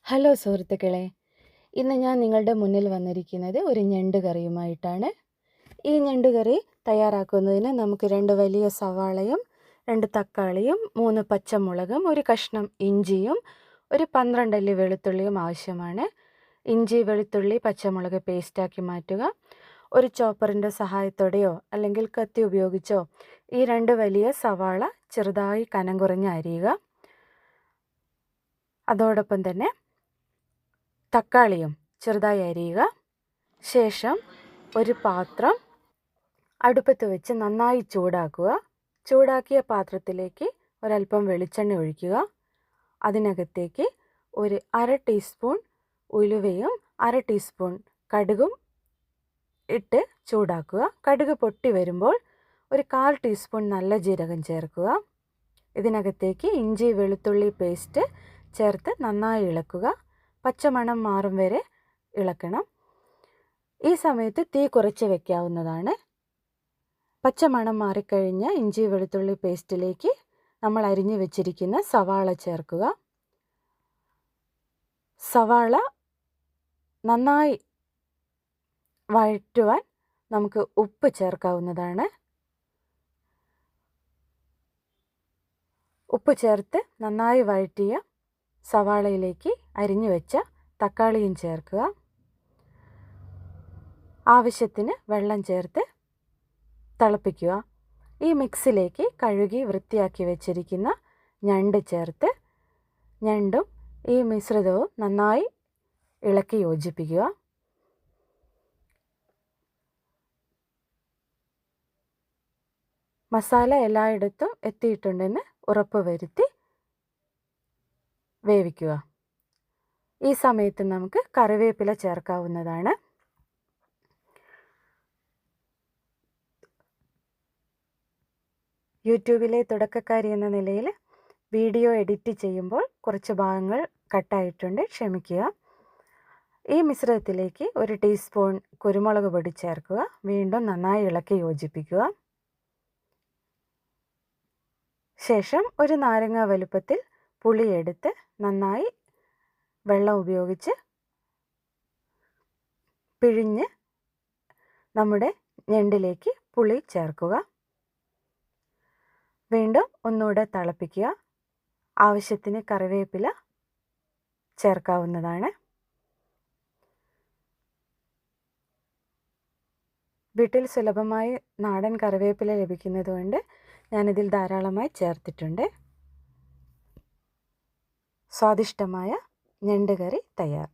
Hello സുഹൃത്തുക്കളെ, ഇന്ന് ഞാൻ നിങ്ങളുടെ മുന്നിൽ വന്നിരിക്കുന്നത് ഒരു ഞണ്ട് കറിയുമായിട്ടാണ്. ഈ ഞണ്ട് കറി തയ്യാറാക്കുന്നതിന് നമുക്ക് 2 വലിയ സവാളയും 2 തക്കാളിയും 3 പച്ചമുളകും ഒരു കഷ്ണം ഇഞ്ചിയും ഒരു 12 അല്ലി വെളുത്തുള്ളിയും ആവശ്യമാണ്. ഇഞ്ചി, വെളുത്തുള്ളി, പച്ചമുളക് പേസ്റ്റാക്കി മാറ്റുക. ഒരു ചോപ്പറിൻ്റെ സഹായത്തോടെയോ അല്ലെങ്കിൽ കത്തി ഉപയോഗിച്ചോ ഈ 2 വലിയ സവാള ചെറുതായി കനം കുറഞ്ഞ് അരിയുക. അതോടൊപ്പം തന്നെ തക്കാളിയും ചെറുതായി അരിയുക. ശേഷം ഒരു പാത്രം അടുപ്പത്ത് വെച്ച് നന്നായി ചൂടാക്കുക. ചൂടാക്കിയ പാത്രത്തിലേക്ക് ഒരല്പം വെളിച്ചെണ്ണ ഒഴിക്കുക. അതിനകത്തേക്ക് ഒരു 1/2 ടീസ്പൂൺ ഉലുവയും 1/2 ടീസ്പൂൺ കടുകും ഇട്ട് ചൂടാക്കുക. കടുക് പൊട്ടി വരുമ്പോൾ ഒരു 1/4 ടീസ്പൂൺ നല്ല ജീരകം ചേർക്കുക. ഇതിനകത്തേക്ക് ഇഞ്ചി വെളുത്തുള്ളി പേസ്റ്റ് ചേർത്ത് നന്നായി ഇളക്കുക. പച്ചമണം മാറും വരെ ഇളക്കണം. ഈ സമയത്ത് തീ കുറച്ച് വയ്ക്കാവുന്നതാണ്. പച്ചമണം മാറിക്കഴിഞ്ഞ ഇഞ്ചി വെളുത്തുള്ളി പേസ്റ്റിലേക്ക് നമ്മൾ അരിഞ്ഞു വെച്ചിരിക്കുന്ന സവാള ചേർക്കുക. സവാള നന്നായി വഴറ്റുവാൻ നമുക്ക് ഉപ്പ് ചേർക്കാവുന്നതാണ്. ഉപ്പ് ചേർത്ത് നന്നായി വഴറ്റിയ സവാളയിലേക്ക് അരിഞ്ഞു വെച്ച തക്കാളിയും ചേർക്കുക. ആവശ്യത്തിന് വെള്ളം ചേർത്ത് തിളപ്പിക്കുക. ഈ മിക്സിലേക്ക് കഴുകി വൃത്തിയാക്കി വെച്ചിരിക്കുന്ന ഞണ്ട് ചേർത്ത് ഞണ്ടും ഈ മിശ്രിതവും നന്നായി ഇളക്കി യോജിപ്പിക്കുക. മസാല എല്ലായിടത്തും എത്തിയിട്ടുണ്ടെന്ന് ഉറപ്പ് വരുത്തി വേവിക്കുക. ഈ സമയത്ത് നമുക്ക് കറിവേപ്പില ചേർക്കാവുന്നതാണ്. യൂട്യൂബിലെ തുടക്കക്കാരി എന്ന നിലയിൽ വീഡിയോ എഡിറ്റ് ചെയ്യുമ്പോൾ കുറച്ച് ഭാഗങ്ങൾ കട്ടായിട്ടുണ്ട്, ക്ഷമിക്കുക. ഈ മിശ്രിതത്തിലേക്ക് 1 ടീസ്പൂൺ കുരുമുളക് പൊടി ചേർക്കുക. വീണ്ടും നന്നായി ഇളക്കി യോജിപ്പിക്കുക. ശേഷം ഒരു നാരങ്ങ വലുപ്പത്തിൽ പുളിയെടുത്ത് നന്നായി വെള്ളം ഉപയോഗിച്ച് പിഴിഞ്ഞ് നമ്മുടെ ഞണ്ടിലേക്ക് പുളി ചേർക്കുക. വീണ്ടും ഒന്നുകൂടെ തിളപ്പിക്കുക. ആവശ്യത്തിന് കറിവേപ്പില ചേർക്കാവുന്നതാണ്. വീട്ടിൽ സുലഭമായി നാടൻ കറിവേപ്പില ലഭിക്കുന്നതുകൊണ്ട് ഞാനിതിൽ ധാരാളമായി ചേർത്തിട്ടുണ്ട്. സ്വാദിഷ്ടമായ ഞണ്ട് കറി തയ്യാർ.